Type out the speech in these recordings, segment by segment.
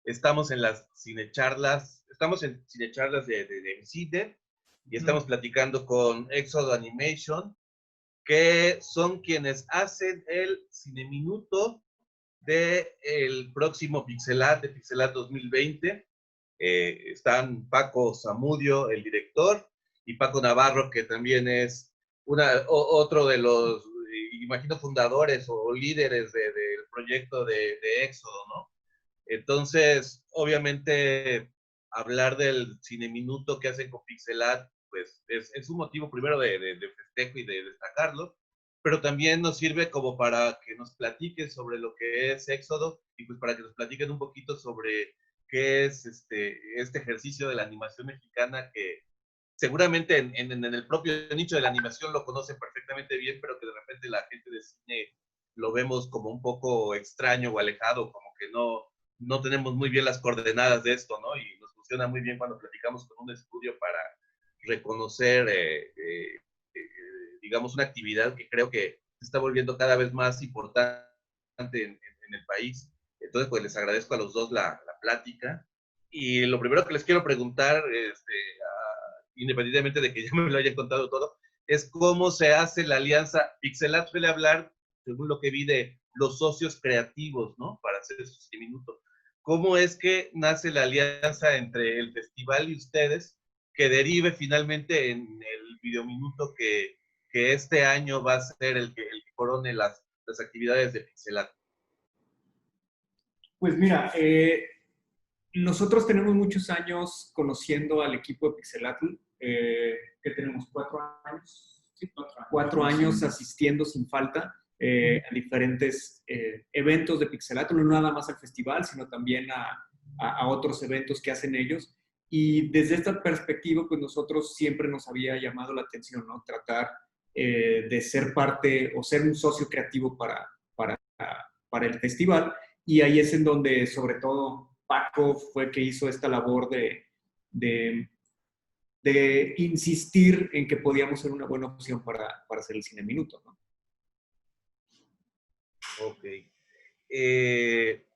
Estamos en las cinecharlas, estamos en cinecharlas de Cine y estamos platicando con Éxodo Animation, que son quienes hacen el Cineminuto del próximo Pixelat, de Pixelat 2020. Están Paco Zamudio, el director, y Paco Navarro, que también es otro de los, imagino, fundadores o líderes del proyecto de Éxodo, ¿no? Entonces, obviamente, hablar del Cineminuto que hacen con Pixelat, pues es un motivo primero de festejo y de destacarlo, pero también nos sirve como para que nos platiquen sobre lo que es Éxodo y pues para que nos platiquen un poquito sobre qué es este ejercicio de la animación mexicana que seguramente en el propio nicho de la animación lo conocen perfectamente bien, pero que de repente la gente de cine lo vemos como un poco extraño o alejado, como que no tenemos muy bien las coordenadas de esto, ¿no? Y nos funciona muy bien cuando platicamos con un estudio para reconocer, digamos, una actividad que creo que se está volviendo cada vez más importante en el país. Entonces, pues les agradezco a los dos la plática. Y lo primero que les quiero preguntar, independientemente de que ya me lo hayan contado todo, es cómo se hace la alianza. Pixelat suele hablar, según lo que vi, de los socios creativos, ¿no? Para hacer esos minutos. ¿Cómo es que nace la alianza entre el festival y ustedes que derive finalmente en el videominuto que este año va a ser el que corone las actividades de Pixelat? Pues mira, nosotros tenemos muchos años conociendo al equipo de Pixelatl, que tenemos 4 años, sí, 4 años asistiendo sin falta a diferentes eventos de Pixelatl, no nada más al festival, sino también a otros eventos que hacen ellos. Y desde esta perspectiva, pues nosotros siempre nos había llamado la atención, ¿no? Tratar de ser parte o ser un socio creativo para el festival. Y ahí es en donde, sobre todo, Paco fue que hizo esta labor de insistir en que podíamos ser una buena opción para hacer el Cineminuto, ¿no? Ok.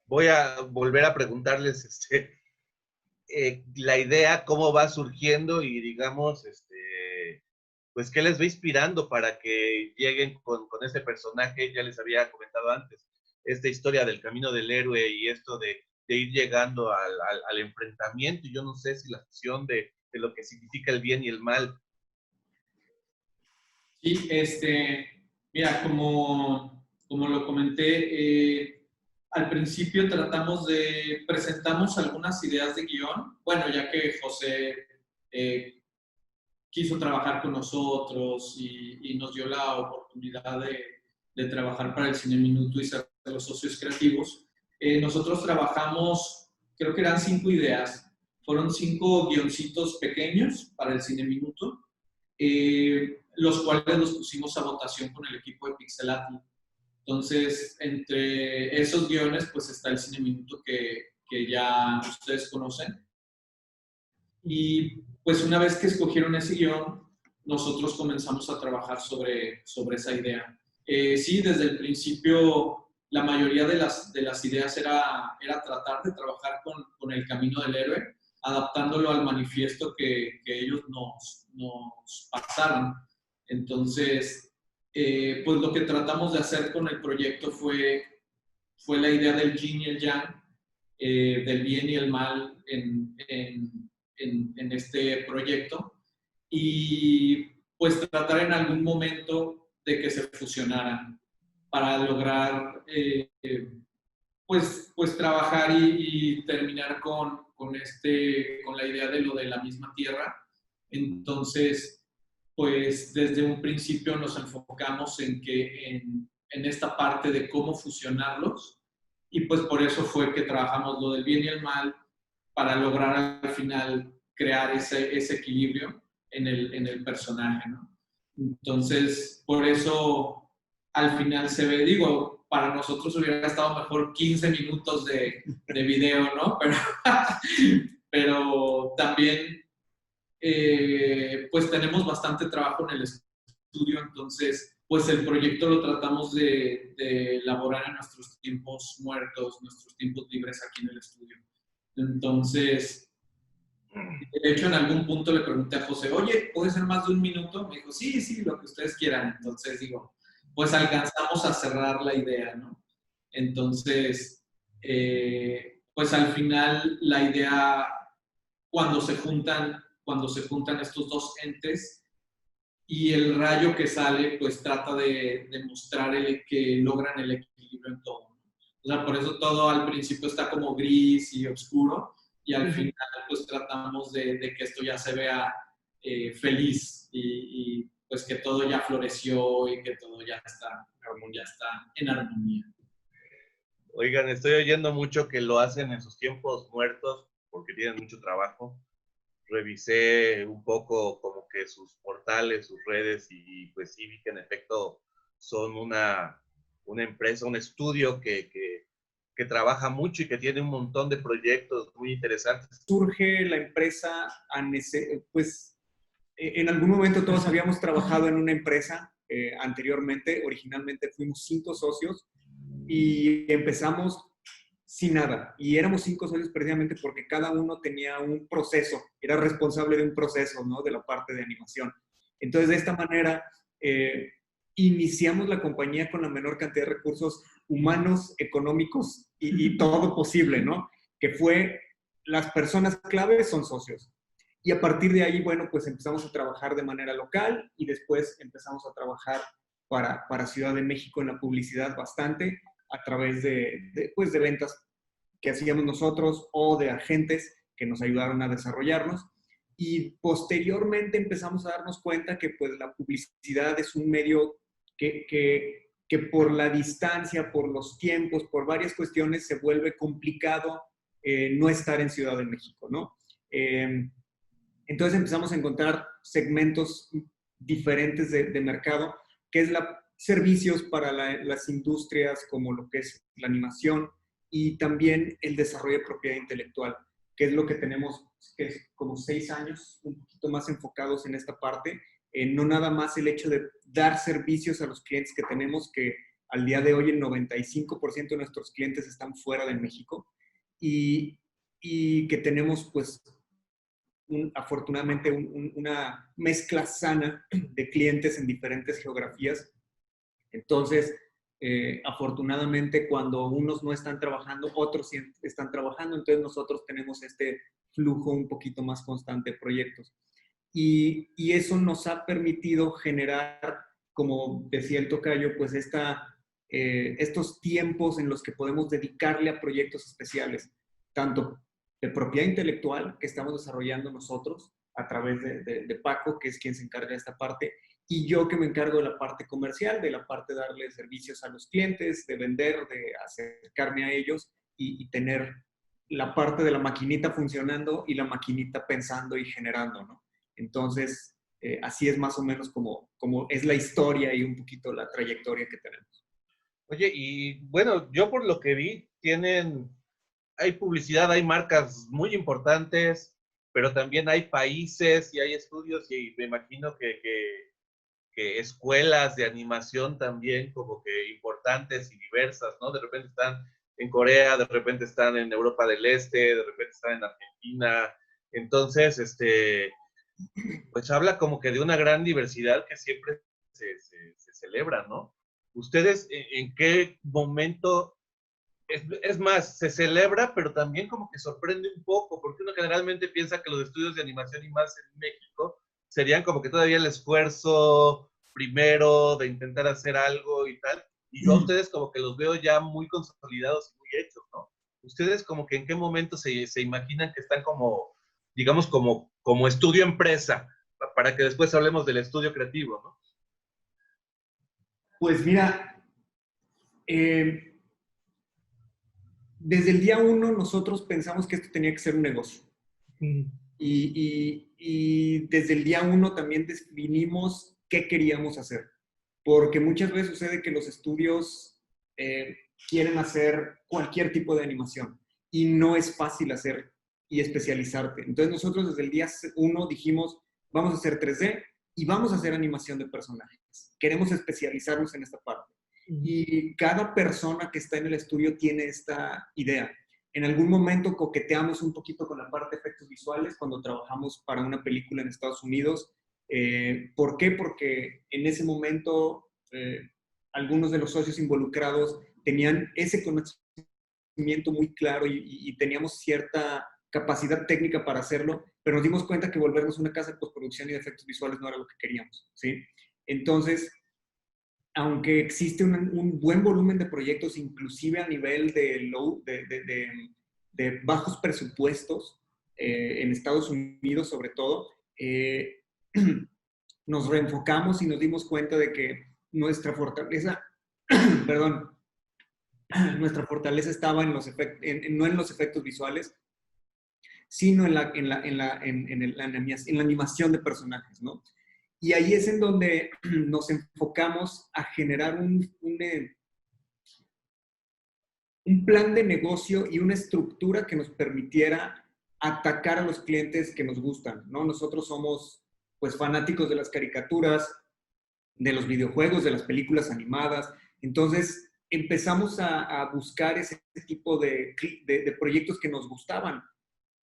Voy a volver a preguntarles la idea, cómo va surgiendo y digamos, pues qué les va inspirando para que lleguen con este personaje. Ya les había comentado antes, esta historia del camino del héroe y esto de ir llegando al enfrentamiento. Yo no sé si la fusión de lo que significa el bien y el mal. Sí, mira, como lo comenté, al principio presentamos algunas ideas de guión, bueno, ya que José quiso trabajar con nosotros y nos dio la oportunidad de trabajar para el Cineminuto y ser los socios creativos. Nosotros trabajamos, creo que eran 5 ideas, fueron 5 guioncitos pequeños para el Cineminuto, los cuales los pusimos a votación con el equipo de Pixelatl. Entonces, entre esos guiones, pues está el Cineminuto que ya ustedes conocen. Y pues una vez que escogieron ese guión, nosotros comenzamos a trabajar sobre esa idea. Sí, desde el principio, la mayoría de las ideas era tratar de trabajar con el camino del héroe, adaptándolo al manifiesto que ellos nos pasaron. Entonces, pues lo que tratamos de hacer con el proyecto fue la idea del yin y el yang, del bien y el mal en este proyecto, y pues tratar en algún momento de que se fusionaran para lograr pues trabajar y terminar con la idea de lo de la misma tierra. Entonces, pues desde un principio nos enfocamos en esta parte de cómo fusionarlos, y pues por eso fue que trabajamos lo del bien y el mal para lograr al final crear ese equilibrio en el personaje, ¿no? Entonces, por eso al final se ve, digo, para nosotros hubiera estado mejor 15 minutos de video, ¿no? Pero también, pues tenemos bastante trabajo en el estudio, entonces, pues el proyecto lo tratamos de elaborar en nuestros tiempos muertos, nuestros tiempos libres aquí en el estudio. Entonces, de hecho, en algún punto le pregunté a José, oye, ¿puede ser más de un minuto? Me dijo, sí, sí, lo que ustedes quieran. Entonces digo, pues alcanzamos a cerrar la idea, ¿no? Entonces, pues al final la idea, cuando se juntan estos dos entes y el rayo que sale, pues trata de demostrar que logran el equilibrio en todo. O sea, por eso todo al principio está como gris y oscuro, y al final pues tratamos de que esto ya se vea feliz y pues que todo ya floreció y que todo ya está en armonía. Oigan, estoy oyendo mucho que lo hacen en sus tiempos muertos porque tienen mucho trabajo. Revisé un poco como que sus portales, sus redes y pues sí vi que en efecto son una empresa, un estudio que trabaja mucho y que tiene un montón de proyectos muy interesantes. Surge la empresa, pues en algún momento todos habíamos trabajado en una empresa anteriormente, originalmente fuimos 5 socios y empezamos sin nada. Y éramos 5 socios precisamente porque cada uno tenía un proceso, era responsable de un proceso, ¿no? De la parte de animación. Entonces, de esta manera, iniciamos la compañía con la menor cantidad de recursos humanos, económicos y todo posible, ¿no? Que fue, las personas claves son socios. Y a partir de ahí, bueno, pues empezamos a trabajar de manera local y después empezamos a trabajar para Ciudad de México en la publicidad bastante a través pues de ventas que hacíamos nosotros o de agentes que nos ayudaron a desarrollarnos. Y posteriormente empezamos a darnos cuenta que pues la publicidad es un medio que por la distancia, por los tiempos, por varias cuestiones se vuelve complicado no estar en Ciudad de México, ¿no? Entonces empezamos a encontrar segmentos diferentes de mercado, que es servicios para las industrias como lo que es la animación y también el desarrollo de propiedad intelectual, que es lo que tenemos, que es como 6 años, un poquito más enfocados en esta parte. No nada más el hecho de dar servicios a los clientes que tenemos, que al día de hoy el 95% de nuestros clientes están fuera de México y que tenemos pues afortunadamente una mezcla sana de clientes en diferentes geografías. Entonces, afortunadamente, cuando unos no están trabajando, otros sí están trabajando, entonces nosotros tenemos este flujo un poquito más constante de proyectos. Y eso nos ha permitido generar, como decía el tocayo, pues estos tiempos en los que podemos dedicarle a proyectos especiales, tanto de propiedad intelectual que estamos desarrollando nosotros a través de Paco, que es quien se encarga de esta parte, y yo que me encargo de la parte comercial, de la parte de darle servicios a los clientes, de vender, de acercarme a ellos y tener la parte de la maquinita funcionando y la maquinita pensando y generando, ¿no? Entonces, así es más o menos como es la historia y un poquito la trayectoria que tenemos. Oye, y bueno, yo por lo que vi, hay publicidad, hay marcas muy importantes, pero también hay países y hay estudios y me imagino que escuelas de animación también como que importantes y diversas, ¿no? De repente están en Corea, de repente están en Europa del Este, de repente están en Argentina. Entonces, pues habla como que de una gran diversidad que siempre se celebra, ¿no? ¿Ustedes en qué momento, es más, se celebra, pero también como que sorprende un poco, porque uno generalmente piensa que los estudios de animación y más en México serían como que todavía el esfuerzo primero de intentar hacer algo y tal, y yo a ustedes como que los veo ya muy consolidados y muy hechos, ¿no? ¿Ustedes como que en qué momento se imaginan que están como, digamos, como estudio empresa, para que después hablemos del estudio creativo, ¿no? Pues mira, desde el día 1 nosotros pensamos que esto tenía que ser un negocio. Y desde el día 1 también definimos qué queríamos hacer. Porque muchas veces sucede que los estudios quieren hacer cualquier tipo de animación y no es fácil hacer y especializarte. Entonces nosotros desde el día 1 dijimos, vamos a hacer 3D y vamos a hacer animación de personajes. Queremos especializarnos en esta parte. Y cada persona que está en el estudio tiene esta idea. En algún momento coqueteamos un poquito con la parte de efectos visuales cuando trabajamos para una película en Estados Unidos. ¿Por qué? Porque en ese momento algunos de los socios involucrados tenían ese conocimiento muy claro y teníamos cierta capacidad técnica para hacerlo, pero nos dimos cuenta que volvernos una casa de postproducción y de efectos visuales no era lo que queríamos, ¿sí? Entonces, aunque existe un buen volumen de proyectos, inclusive a nivel de bajos presupuestos, en Estados Unidos sobre todo, nos reenfocamos y nos dimos cuenta de que nuestra fortaleza, perdón, nuestra fortaleza estaba en no en los efectos visuales, sino en la animación de personajes, ¿no? Y ahí es en donde nos enfocamos a generar un plan de negocio y una estructura que nos permitiera atacar a los clientes que nos gustan, ¿no? Nosotros somos, pues, fanáticos de las caricaturas, de los videojuegos, de las películas animadas. Entonces, empezamos a buscar ese tipo de proyectos que nos gustaban.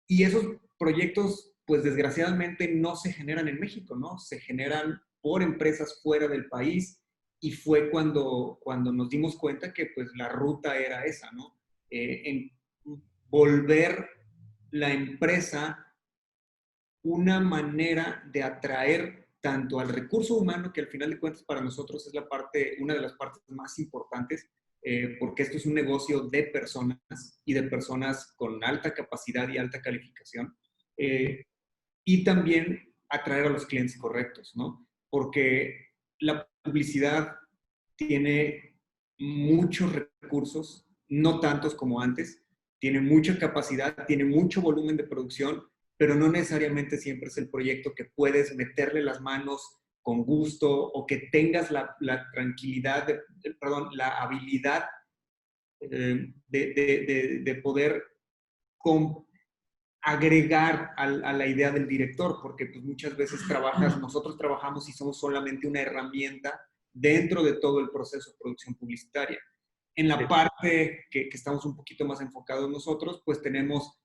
Y esos proyectos, pues desgraciadamente no se generan en México, ¿no? Se generan por empresas fuera del país y fue cuando nos dimos cuenta que pues la ruta era esa, ¿no? En volver la empresa una manera de atraer tanto al recurso humano, que al final de cuentas para nosotros es una de las partes más importantes, porque esto es un negocio de personas y de personas con alta capacidad y alta calificación, y también atraer a los clientes correctos, ¿no? Porque la publicidad tiene muchos recursos, no tantos como antes, tiene mucha capacidad, tiene mucho volumen de producción, pero no necesariamente siempre es el proyecto que puedes meterle las manos con gusto o que tengas la tranquilidad, la habilidad de poder agregar a la idea del director, porque pues muchas veces nosotros trabajamos y somos solamente una herramienta dentro de todo el proceso de producción publicitaria. En la parte que estamos un poquito más enfocados nosotros, pues tenemos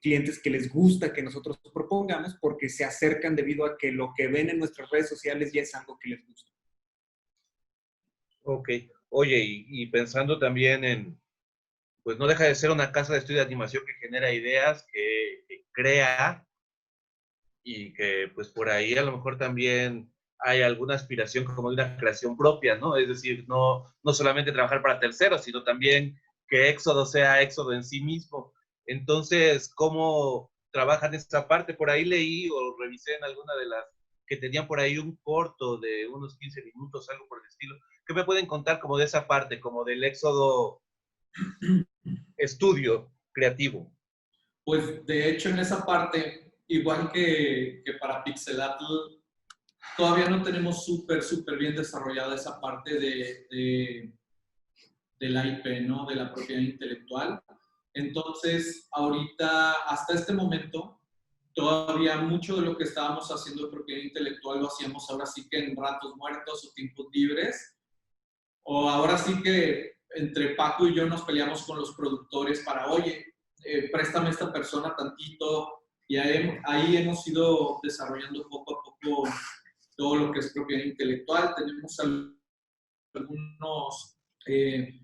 clientes que les gusta que nosotros propongamos porque se acercan debido a que lo que ven en nuestras redes sociales ya es algo que les gusta. Ok. Oye, y pensando también en, pues no deja de ser una casa de estudio de animación que genera ideas, que crea y que pues por ahí a lo mejor también hay alguna aspiración como de una creación propia, ¿no? Es decir, no solamente trabajar para terceros, sino también que Éxodo sea Éxodo en sí mismo. Entonces, ¿cómo trabajan esta parte? Por ahí leí o revisé en alguna de las que tenían por ahí un corto de unos 15 minutos, algo por el estilo. ¿Qué me pueden contar como de esa parte, como del Éxodo estudio creativo? Pues de hecho en esa parte, igual que para Pixelatl, todavía no tenemos súper bien desarrollada esa parte de la IP, ¿no? De la propiedad intelectual. Entonces, ahorita, hasta este momento, todavía mucho de lo que estábamos haciendo de propiedad intelectual lo hacíamos ahora sí que en ratos muertos o tiempos libres. O ahora sí que entre Paco y yo nos peleamos con los productores para, oye, préstame a esta persona tantito. Y ahí hemos ido desarrollando poco a poco todo lo que es propiedad intelectual. Tenemos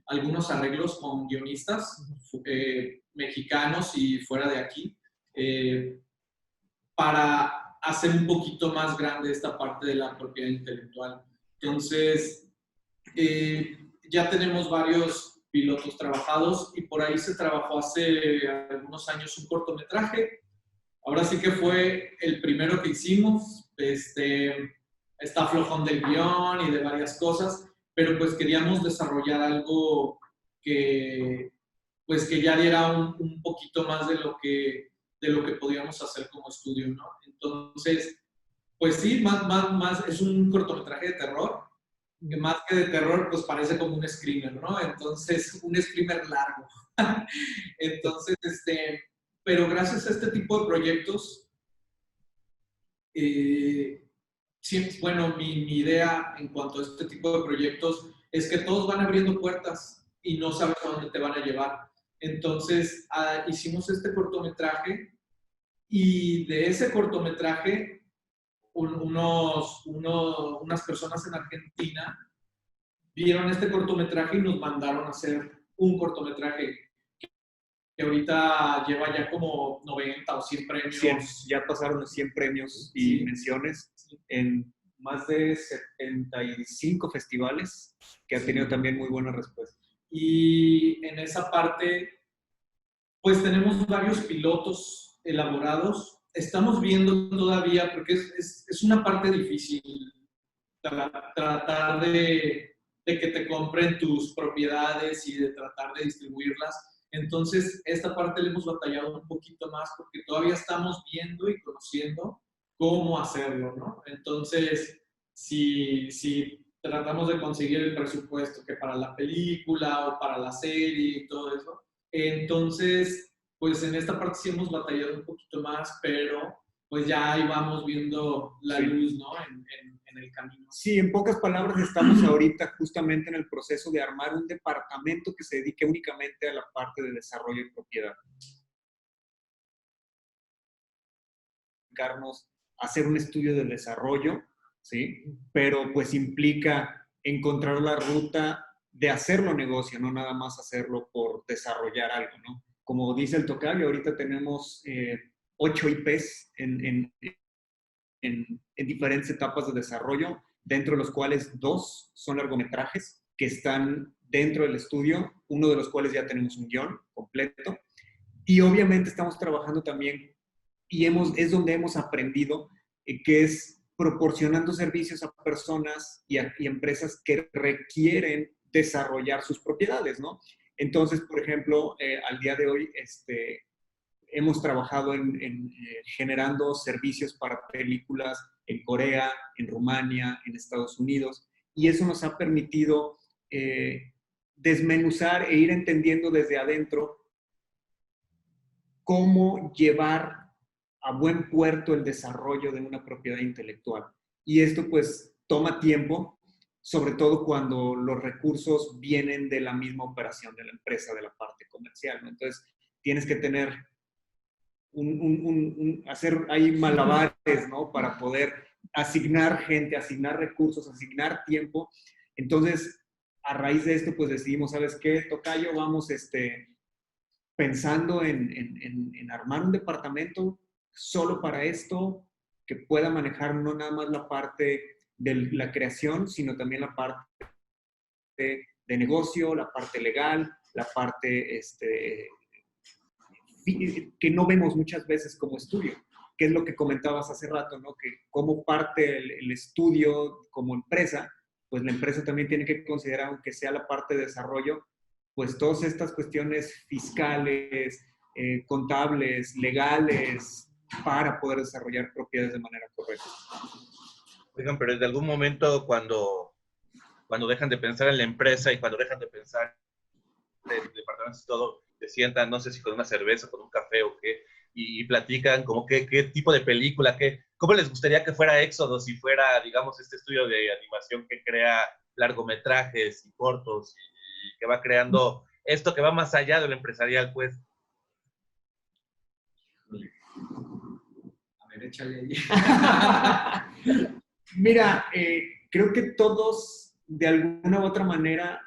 algunos arreglos con guionistas mexicanos y fuera de aquí para hacer un poquito más grande esta parte de la propiedad intelectual. Entonces, ya tenemos varios pilotos trabajados y por ahí se trabajó hace algunos años un cortometraje. Ahora sí que fue el primero que hicimos. Está flojón del guión y de varias cosas, pero pues queríamos desarrollar algo que ya diera un poquito más de lo que podíamos hacer como estudio, ¿no? Entonces, pues sí, más es un cortometraje de terror, que más que de terror, pues parece como un screamer, ¿no? Entonces, un screamer largo. Entonces, pero gracias a este tipo de proyectos, sí, bueno, mi idea en cuanto a este tipo de proyectos es que todos van abriendo puertas y no sabes a dónde te van a llevar. Entonces hicimos este cortometraje y de ese cortometraje unas personas en Argentina vieron este cortometraje y nos mandaron a hacer un cortometraje que ahorita lleva ya como 90 o 100 premios. 100, ya pasaron los 100 premios y Sí. menciones en más de 75 festivales, que ha tenido también muy buena respuesta. Y en esa parte, pues tenemos varios pilotos elaborados. Estamos viendo todavía, porque es una parte difícil, tratar de que te compren tus propiedades y de tratar de distribuirlas. Entonces, esta parte le hemos batallado un poquito más porque todavía estamos viendo y conociendo cómo hacerlo, ¿no? Entonces, si tratamos de conseguir el presupuesto que para la película o para la serie y todo eso, entonces, pues en esta parte sí hemos batallado un poquito más, pero pues ya ahí vamos viendo la luz, ¿no? En el camino. Sí, en pocas palabras, estamos ahorita justamente en el proceso de armar un departamento que se dedique únicamente a la parte de desarrollo y propiedad. Hacer un estudio de desarrollo, ¿sí? Pero pues implica encontrar la ruta de hacerlo negocio, no nada más hacerlo por desarrollar algo, ¿no? Como dice el tocayo, ahorita tenemos 8 IPs en diferentes etapas de desarrollo, dentro de los cuales 2 son largometrajes que están dentro del estudio, uno de los cuales ya tenemos un guión completo. Y obviamente estamos trabajando también, y es donde hemos aprendido, que es proporcionando servicios a personas y empresas que requieren desarrollar sus propiedades, ¿no? Entonces, por ejemplo, al día de hoy, hemos trabajado en generando servicios para películas en Corea, en Rumania, en Estados Unidos, y eso nos ha permitido desmenuzar e ir entendiendo desde adentro cómo llevar a buen puerto el desarrollo de una propiedad intelectual. Y esto pues toma tiempo, sobre todo cuando los recursos vienen de la misma operación de la empresa, de la parte comercial, ¿no? Entonces tienes que tener hacer ahí malabares, ¿no? Para poder asignar gente, asignar recursos, asignar tiempo. Entonces, a raíz de esto, pues decidimos, ¿sabes qué, tocayo? Vamos pensando en armar un departamento solo para esto, que pueda manejar no nada más la parte de la creación, sino también la parte de negocio, la parte legal, la parte que no vemos muchas veces como estudio, que es lo que comentabas hace rato, ¿no? Que como parte el estudio como empresa, pues la empresa también tiene que considerar, aunque sea la parte de desarrollo, pues todas estas cuestiones fiscales, contables, legales, para poder desarrollar propiedades de manera correcta. Oigan, pero desde algún momento cuando dejan de pensar en la empresa y cuando dejan de pensar en el departamento y todo, se sientan, no sé si con una cerveza, con un café o qué, y platican como qué tipo de película, cómo les gustaría que fuera Éxodo si fuera, digamos, este estudio de animación que crea largometrajes y cortos y que va creando esto que va más allá de lo empresarial, pues. A ver, échale ahí. Mira, creo que todos, de alguna u otra manera,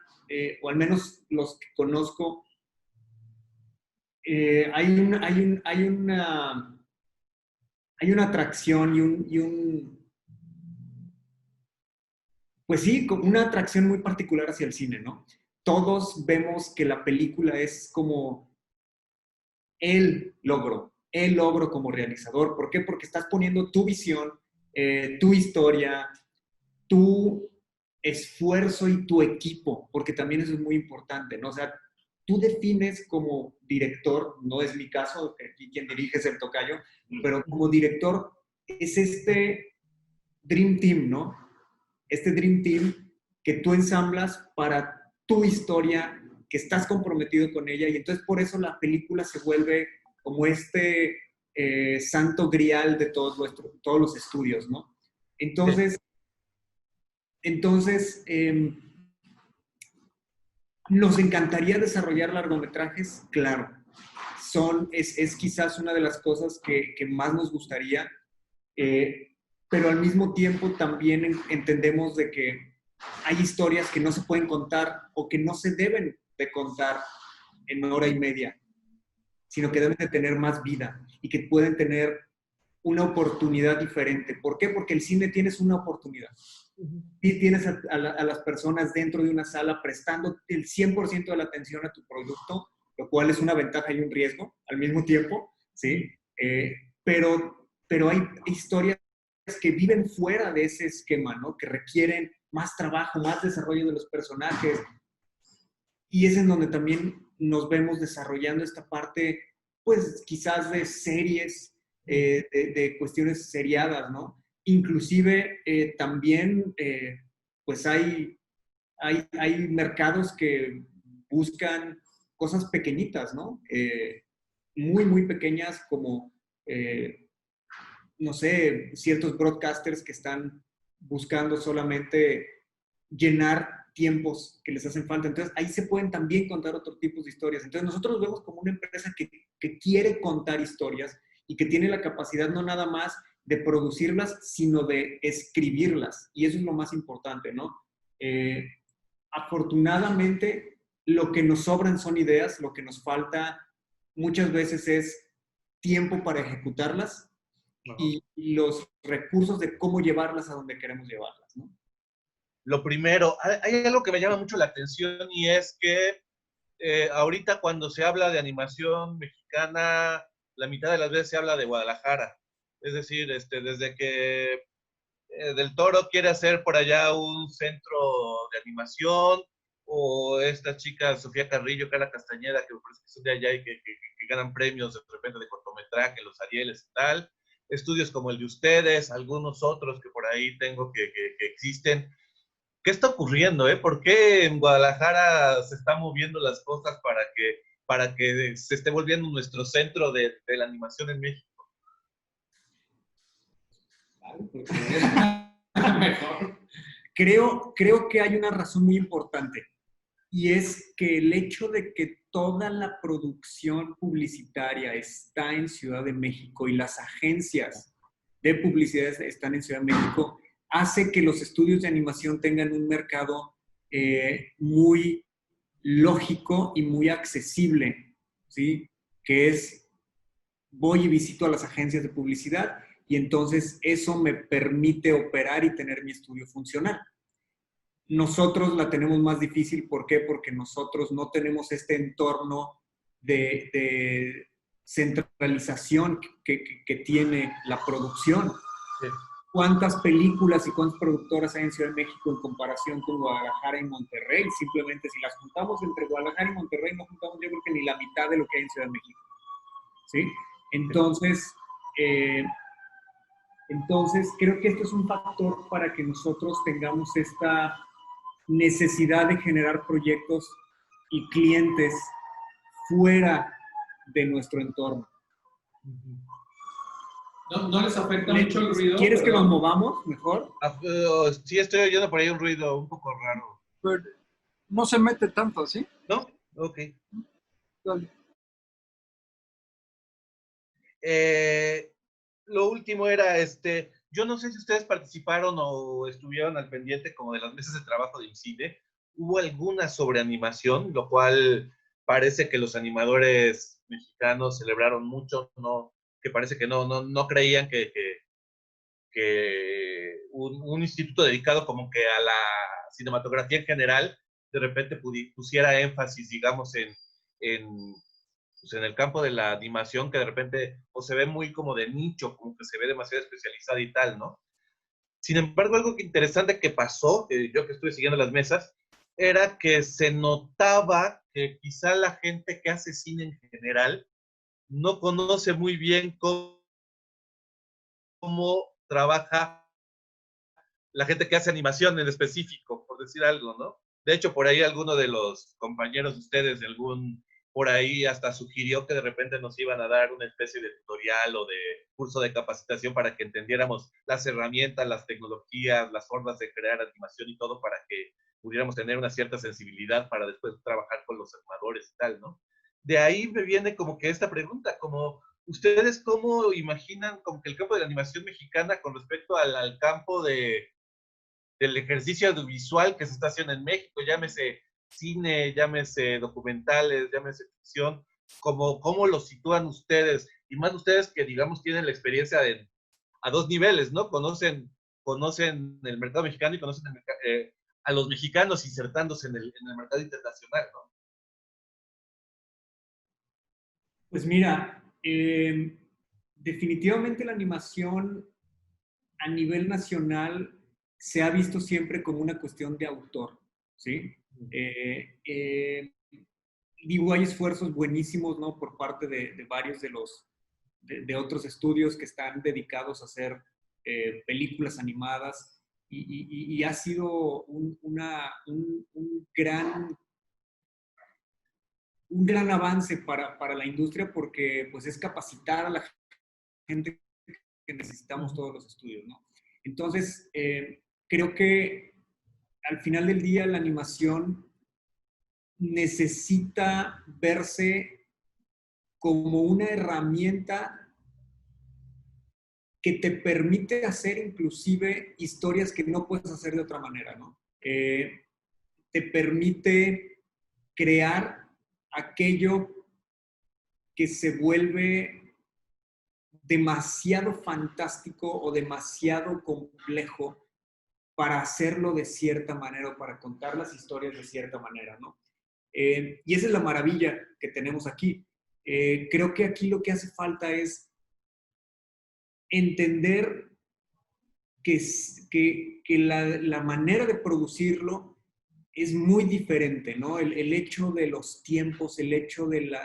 o al menos los que conozco, hay una atracción pues sí, como una atracción muy particular hacia el cine, ¿no? Todos vemos que la película es como el logro como realizador. ¿Por qué? Porque estás poniendo tu visión, tu historia, tu esfuerzo y tu equipo, porque también eso es muy importante, ¿no? O sea, tú defines como director, no es mi caso, aquí quien dirige es el tocayo, pero como director es este Dream Team, ¿no? Este Dream Team que tú ensamblas para tu historia, que estás comprometido con ella, y entonces por eso la película se vuelve como santo grial de todos los estudios, ¿no? Entonces, Nos encantaría desarrollar largometrajes, claro. Es quizás una de las cosas que más nos gustaría, pero al mismo tiempo también entendemos de que hay historias que no se pueden contar o que no se deben de contar en hora y media, sino que deben de tener más vida y que pueden tener una oportunidad diferente. ¿Por qué? Porque el cine tienes una oportunidad. Y tienes a las personas dentro de una sala prestando el 100% de la atención a tu producto, lo cual es una ventaja y un riesgo al mismo tiempo, ¿sí? Pero hay historias que viven fuera de ese esquema, ¿no? Que requieren más trabajo, más desarrollo de los personajes. Y es en donde también nos vemos desarrollando esta parte, pues quizás de series, de cuestiones seriadas, ¿no? Inclusive también, pues hay mercados que buscan cosas pequeñitas, ¿no? Muy, muy pequeñas como, no sé, ciertos broadcasters que están buscando solamente llenar tiempos que les hacen falta. Entonces, ahí se pueden también contar otros tipos de historias. Entonces, nosotros vemos como una empresa que quiere contar historias y que tiene la capacidad no nada más de producirlas, sino de escribirlas. Y eso es lo más importante, ¿no? Afortunadamente, lo que nos sobran son ideas, lo que nos falta muchas veces es tiempo para ejecutarlas y los recursos de cómo llevarlas a donde queremos llevarlas, ¿no? Lo primero, hay algo que me llama mucho la atención y es que ahorita cuando se habla de animación mexicana, la mitad de las veces se habla de Guadalajara. Es decir, desde que Del Toro quiere hacer por allá un centro de animación, o esta chica Sofía Carrillo, Carla Castañeda, que me parece que son de allá y que ganan premios de repente de cortometraje, los Arieles y tal. Estudios como el de ustedes, algunos otros que por ahí tengo que existen. ¿Qué está ocurriendo? ¿Por qué en Guadalajara se están moviendo las cosas para que se esté volviendo nuestro centro de la animación en México? Mejor. Creo que hay una razón muy importante y es que el hecho de que toda la producción publicitaria está en Ciudad de México y las agencias de publicidad están en Ciudad de México hace que los estudios de animación tengan un mercado muy lógico y muy accesible, ¿sí? Que es, voy y visito a las agencias de publicidad y entonces eso me permite operar y tener mi estudio funcional. Nosotros la tenemos más difícil, ¿por qué? Porque nosotros no tenemos este entorno de centralización que tiene la producción. Sí. ¿Cuántas películas y cuántas productoras hay en Ciudad de México en comparación con Guadalajara y Monterrey? Simplemente si las juntamos entre Guadalajara y Monterrey, no juntamos yo creo que ni la mitad de lo que hay en Ciudad de México. ¿Sí? Entonces creo que esto es un factor para que nosotros tengamos esta necesidad de generar proyectos y clientes fuera de nuestro entorno. ¿No les afecta mucho el ruido? ¿Quieres que nos movamos mejor? Sí, estoy oyendo por ahí un ruido un poco raro. Pero no se mete tanto, ¿sí? ¿No? Ok. Dale. Lo último era, yo no sé si ustedes participaron o estuvieron al pendiente como de las mesas de trabajo de IMCIDE. Hubo alguna sobre animación, lo cual parece que los animadores mexicanos celebraron mucho, ¿no? Que parece que no creían que un instituto dedicado como que a la cinematografía en general de repente pusiera énfasis, digamos, pues en el campo de la animación, que de repente o se ve muy como de nicho, como que se ve demasiado especializada y tal, ¿no? Sin embargo, algo interesante que pasó, yo que estuve siguiendo las mesas, era que se notaba que quizá la gente que hace cine en general no conoce muy bien cómo trabaja la gente que hace animación en específico, por decir algo, ¿no? De hecho, por ahí alguno de los compañeros de ustedes, por ahí hasta sugirió que de repente nos iban a dar una especie de tutorial o de curso de capacitación para que entendiéramos las herramientas, las tecnologías, las formas de crear animación y todo pudiéramos tener una cierta sensibilidad para después trabajar con los animadores y tal, ¿no? De ahí me viene como que esta pregunta, como ustedes cómo imaginan como que el campo de la animación mexicana con respecto al campo del ejercicio audiovisual que se está haciendo en México, llámese cine, llámese documentales, llámese ficción, cómo lo sitúan ustedes, y más ustedes que digamos tienen la experiencia a dos niveles, ¿no? Conocen el mercado mexicano y conocen a los mexicanos insertándose en el mercado internacional, ¿no? Pues mira, definitivamente la animación a nivel nacional se ha visto siempre como una cuestión de autor, ¿sí? Digo, hay esfuerzos buenísimos, ¿no? Por parte de varios de otros estudios que están dedicados a hacer películas animadas y ha sido un gran avance para la industria porque pues es capacitar a la gente que necesitamos todos los estudios, ¿no? Entonces, creo que al final del día la animación necesita verse como una herramienta que te permite hacer inclusive historias que no puedes hacer de otra manera, ¿no? Te permite crear aquello que se vuelve demasiado fantástico o demasiado complejo para hacerlo de cierta manera o para contar las historias de cierta manera, ¿no? Y esa es la maravilla que tenemos aquí. Creo que aquí lo que hace falta es entender que la manera de producirlo es muy diferente, ¿no? El hecho de los tiempos, el hecho del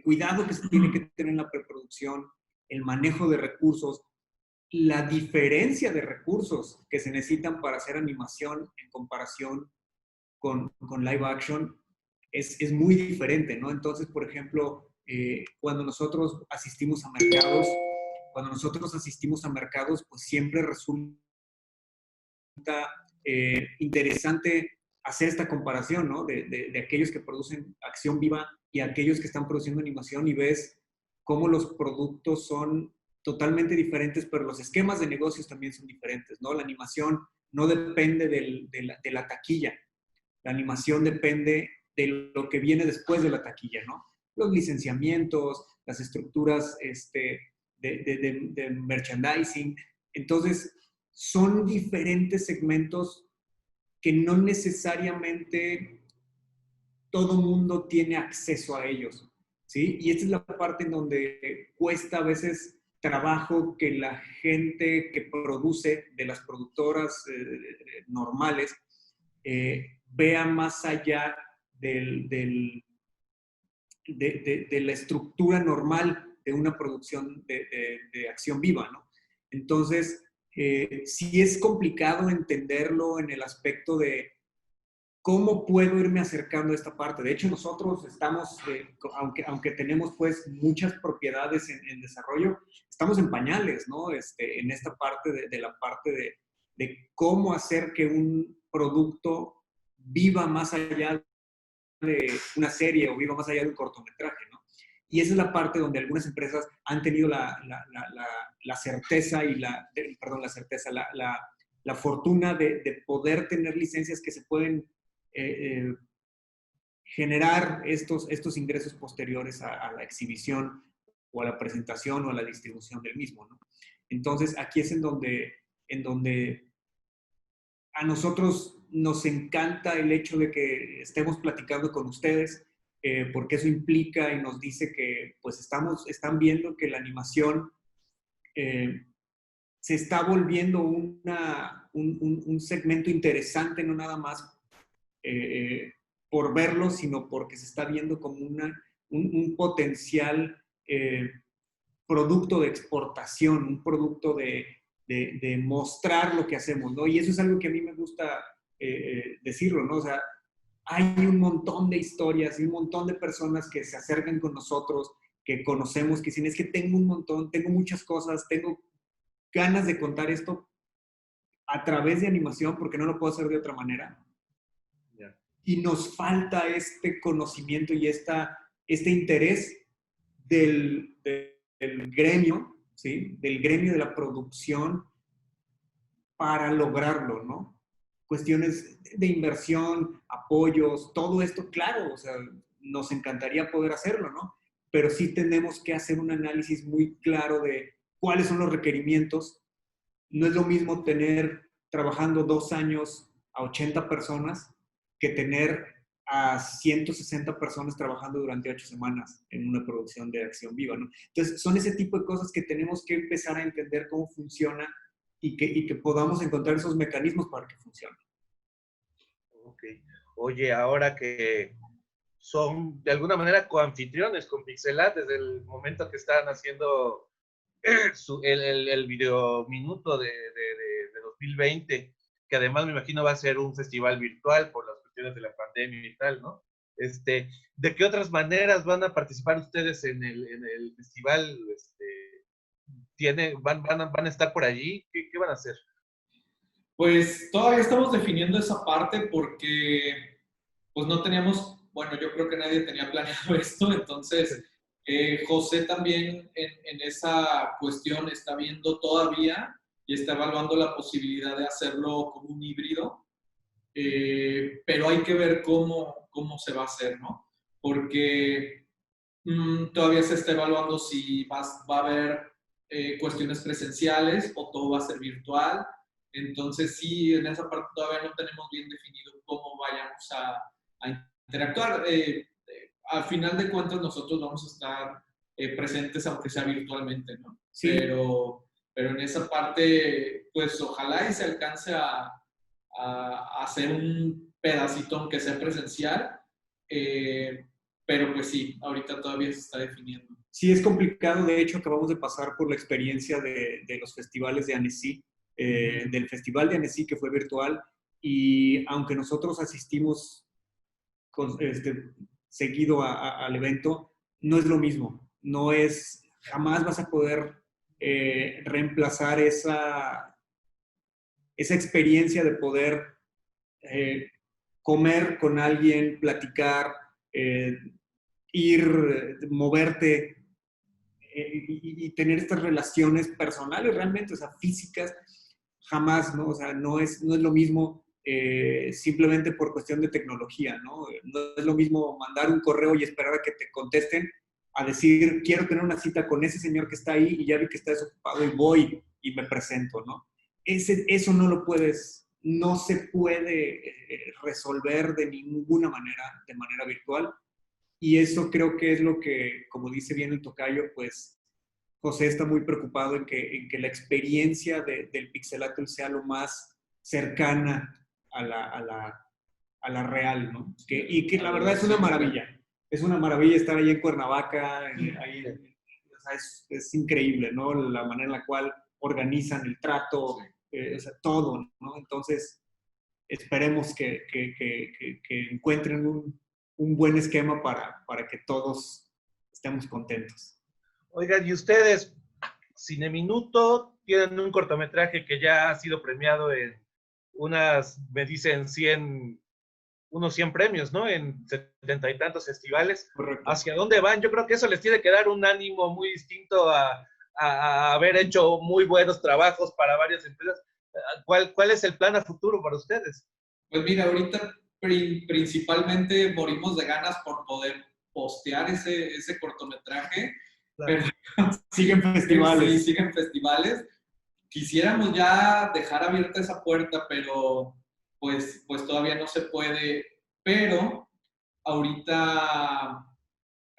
cuidado que se tiene que tener en la preproducción, el manejo de recursos, la diferencia de recursos que se necesitan para hacer animación en comparación con live action es muy diferente, ¿no? Entonces, por ejemplo, cuando nosotros asistimos a mercados, pues siempre resulta interesante hacer esta comparación, ¿no? De aquellos que producen acción viva y aquellos que están produciendo animación y ves cómo los productos son totalmente diferentes, pero los esquemas de negocios también son diferentes, ¿no? La animación no depende de la taquilla, la animación depende de lo que viene después de la taquilla, ¿no? Los licenciamientos, las estructuras de merchandising. Entonces, son diferentes segmentos que no necesariamente todo mundo tiene acceso a ellos, ¿sí? Y esta es la parte en donde cuesta a veces trabajo que la gente que produce, de las productoras normales, vea más allá de la estructura normal de una producción de acción viva, ¿no? Entonces, sí es complicado entenderlo en el aspecto de cómo puedo irme acercando a esta parte. De hecho, nosotros estamos, aunque tenemos pues muchas propiedades en desarrollo, estamos en pañales, ¿no? En esta parte de la parte de cómo hacer que un producto viva más allá de una serie o viva más allá de un cortometraje, ¿no? Y esa es la parte donde algunas empresas han tenido la certeza y la fortuna de poder tener licencias que se pueden generar estos ingresos posteriores a la exhibición o a la presentación o a la distribución del mismo, ¿no? Entonces, aquí es en donde a nosotros nos encanta el hecho de que estemos platicando con ustedes, porque eso implica y nos dice que pues están viendo que la animación se está volviendo un segmento interesante, no nada más por verlo, sino porque se está viendo como un potencial producto de exportación, un producto de mostrar lo que hacemos, ¿no? Y eso es algo que a mí me gusta decirlo, ¿no? O sea, hay un montón de historias y un montón de personas que se acercan con nosotros, que conocemos, que dicen, es que tengo un montón, tengo muchas cosas, tengo ganas de contar esto. a través de animación, porque no lo puedo hacer de otra manera. Ya. Y nos falta este conocimiento y este interés del gremio, ¿sí? Del gremio de la producción para lograrlo, ¿no? Cuestiones de inversión, apoyos, todo esto, claro, o sea, nos encantaría poder hacerlo, ¿no? Pero sí tenemos que hacer un análisis muy claro de cuáles son los requerimientos. No es lo mismo tener trabajando 2 años a 80 personas que tener a 160 personas trabajando durante 8 semanas en una producción de acción viva, ¿no? Entonces, son ese tipo de cosas que tenemos que empezar a entender cómo funciona y que podamos encontrar esos mecanismos para que funcione. Ok. Oye, ahora que son de alguna manera coanfitriones con Pixelat desde el momento que están haciendo el video minuto de 2020, que además me imagino va a ser un festival virtual por las cuestiones de la pandemia y tal, ¿no? ¿De qué otras maneras van a participar ustedes en el festival? ¿Van a estar por allí? ¿Qué van a hacer? Pues todavía estamos definiendo esa parte porque pues no teníamos, bueno, yo creo que nadie tenía planeado esto, entonces José también en esa cuestión está viendo todavía y está evaluando la posibilidad de hacerlo como un híbrido, pero hay que ver cómo se va a hacer, ¿no? Porque todavía se está evaluando si va a haber cuestiones presenciales o todo va a ser virtual. Entonces, sí, en esa parte todavía no tenemos bien definido cómo vayamos a interactuar. Al final de cuentas, nosotros vamos a estar presentes, aunque sea virtualmente, ¿no? Sí. Pero en esa parte, pues ojalá y se alcance a hacer un pedacito, aunque sea presencial. Pero pues sí, ahorita todavía se está definiendo. Sí, es complicado. De hecho, acabamos de pasar por la experiencia de los festivales de Annecy, del Festival de Annecy que fue virtual, y aunque nosotros asistimos seguido al evento, no es lo mismo. No es, jamás vas a poder reemplazar esa experiencia de poder comer con alguien, platicar, ir, moverte y tener estas relaciones personales realmente, o sea, físicas, jamás, ¿no? O sea, no es lo mismo simplemente por cuestión de tecnología, ¿no? No es lo mismo mandar un correo y esperar a que te contesten a decir, quiero tener una cita con ese señor que está ahí y ya vi que está desocupado y voy y me presento, ¿no? Eso no se puede resolver de ninguna manera, de manera virtual. Y eso creo que es lo que, como dice bien el tocayo, pues José está muy preocupado en que la experiencia del pixelatl sea lo más cercana a la real, ¿no? Y que la verdad es una maravilla. Es una maravilla estar ahí en Cuernavaca, ahí, o sea, es increíble, ¿no? La manera en la cual organizan el trato, o sea, todo, ¿no? Entonces, esperemos que encuentren un buen esquema para que todos estemos contentos. Oigan, y ustedes, Cineminuto, tienen un cortometraje que ya ha sido premiado en me dicen unos 100 premios, ¿no? En 70 y tantos festivales. Correcto. ¿Hacia dónde van? Yo creo que eso les tiene que dar un ánimo muy distinto a haber hecho muy buenos trabajos para varias empresas. ¿Cuál es el plan a futuro para ustedes? Pues mira, ahorita principalmente morimos de ganas por poder postear ese cortometraje. Claro. Pero siguen festivales. Sí, siguen festivales. Quisiéramos ya dejar abierta esa puerta, pero pues todavía no se puede. Pero ahorita,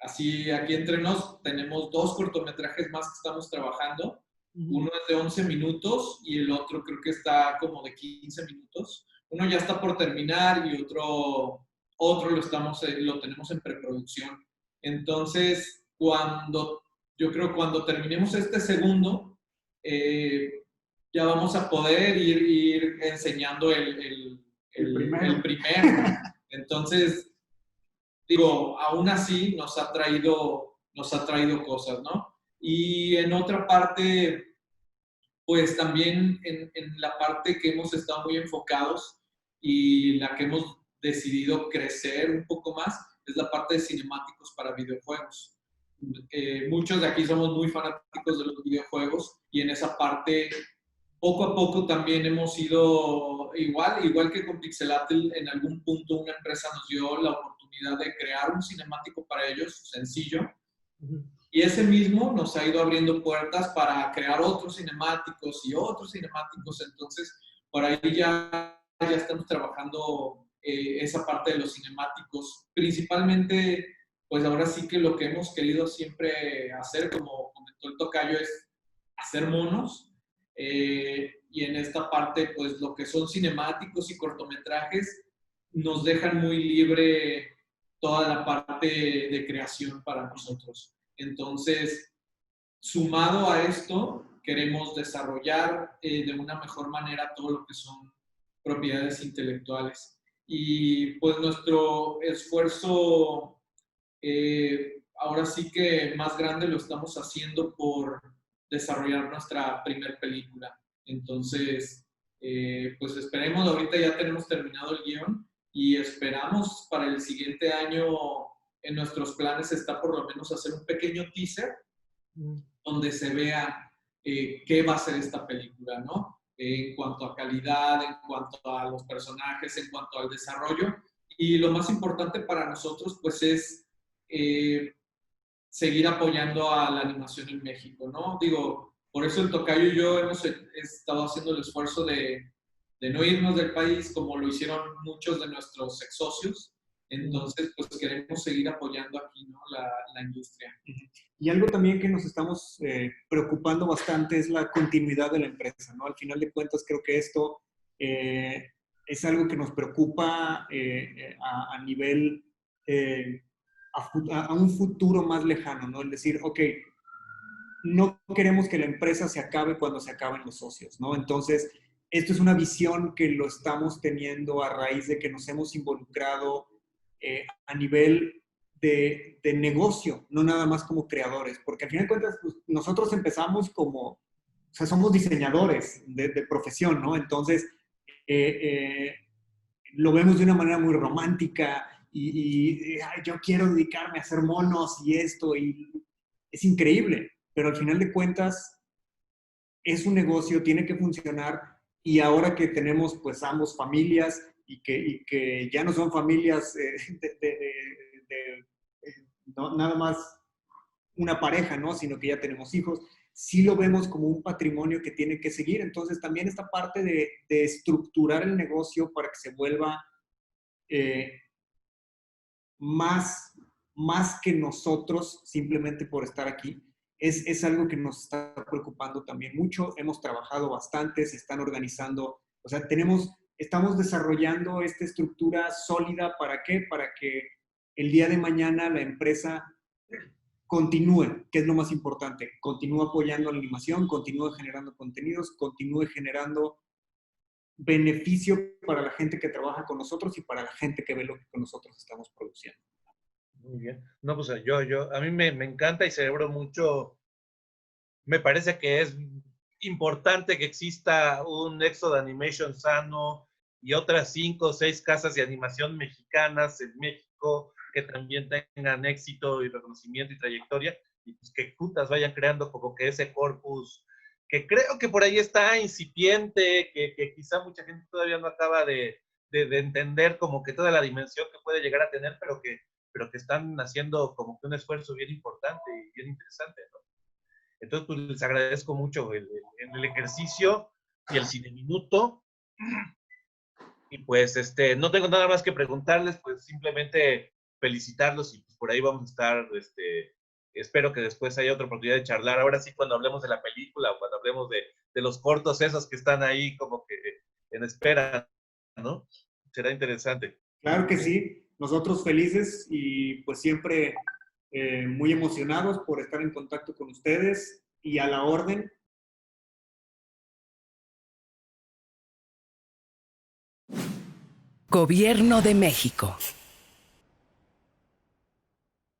así aquí entre nos, tenemos 2 cortometrajes más que estamos trabajando. Uno es de 11 minutos y el otro creo que está como de 15 minutos. Uno ya está por terminar y otro lo tenemos en preproducción. Entonces, yo creo cuando terminemos este segundo, ya vamos a poder ir enseñando el primero. Entonces, digo, aún así nos ha traído cosas, ¿no? Y en otra parte, pues también en la parte que hemos estado muy enfocados y la que hemos decidido crecer un poco más es la parte de cinemáticos para videojuegos. Muchos de aquí somos muy fanáticos de los videojuegos y en esa parte poco a poco también hemos ido, igual que con Pixelatl, en algún punto una empresa nos dio la oportunidad de crear un cinemático para ellos, sencillo, y ese mismo nos ha ido abriendo puertas para crear otros cinemáticos y otros cinemáticos. Entonces, por ahí ya estamos trabajando esa parte de los cinemáticos. Principalmente, pues ahora sí que lo que hemos querido siempre hacer, como comentó el tocayo, es hacer monos. Y en esta parte, pues lo que son cinemáticos y cortometrajes nos dejan muy libre toda la parte de creación para nosotros. Entonces, sumado a esto, queremos desarrollar de una mejor manera todo lo que son propiedades intelectuales. Y pues nuestro esfuerzo, ahora sí que más grande lo estamos haciendo por desarrollar nuestra primer película. Entonces, pues esperemos, ahorita ya tenemos terminado el guión y esperamos para el siguiente año, en nuestros planes está por lo menos hacer un pequeño teaser donde se vea qué va a ser esta película, ¿no? En cuanto a calidad, en cuanto a los personajes, en cuanto al desarrollo. Y lo más importante para nosotros, pues, es seguir apoyando a la animación en México, ¿no? Digo, por eso el tocayo y yo hemos estado haciendo el esfuerzo de no irnos del país como lo hicieron muchos de nuestros ex socios. Entonces, pues queremos seguir apoyando aquí, ¿no? la industria. Y algo también que nos estamos preocupando bastante es la continuidad de la empresa, ¿no? Al final de cuentas, creo que esto es algo que nos preocupa a nivel, a un futuro más lejano, ¿no? El decir, ok, no queremos que la empresa se acabe cuando se acaben los socios, ¿no? Entonces, esto es una visión que lo estamos teniendo a raíz de que nos hemos involucrado a nivel de negocio, no nada más como creadores, porque al final de cuentas pues, nosotros empezamos como, o sea, somos diseñadores de profesión, ¿no? Entonces, lo vemos de una manera muy romántica y ay, yo quiero dedicarme a hacer monos y esto, y es increíble, pero al final de cuentas es un negocio, tiene que funcionar, y ahora que tenemos pues ambos familias y que ya no son familias no, nada más una pareja, ¿no? Sino que ya tenemos hijos, sí lo vemos como un patrimonio que tiene que seguir. Entonces también esta parte de estructurar el negocio para que se vuelva más que nosotros simplemente por estar aquí, es algo que nos está preocupando también mucho. Hemos trabajado bastante, se están organizando, o sea, estamos desarrollando esta estructura sólida. ¿Para qué? Para que el día de mañana la empresa continúe, que es lo más importante, continúe apoyando la animación, continúe generando contenidos, continúe generando beneficio para la gente que trabaja con nosotros y para la gente que ve lo que con nosotros estamos produciendo. Muy bien. No, pues a mí me encanta y celebro mucho. Me parece que es importante que exista un Exod Animation sano y otras 5 o 6 casas de animación mexicanas en México que también tengan éxito y reconocimiento y trayectoria, y pues que juntas vayan creando como que ese corpus que creo que por ahí está incipiente, que quizá mucha gente todavía no acaba de entender como que toda la dimensión que puede llegar a tener, pero que están haciendo como que un esfuerzo bien importante y bien interesante, ¿no? Entonces, pues les agradezco mucho el ejercicio y el cineminuto. Y pues, no tengo nada más que preguntarles, pues simplemente felicitarlos y pues por ahí vamos a estar, espero que después haya otra oportunidad de charlar. Ahora sí, cuando hablemos de la película o cuando hablemos de los cortos esos que están ahí como que en espera, ¿no? Será interesante. Claro que sí, nosotros felices y pues siempre muy emocionados por estar en contacto con ustedes y a la orden. Gobierno de México.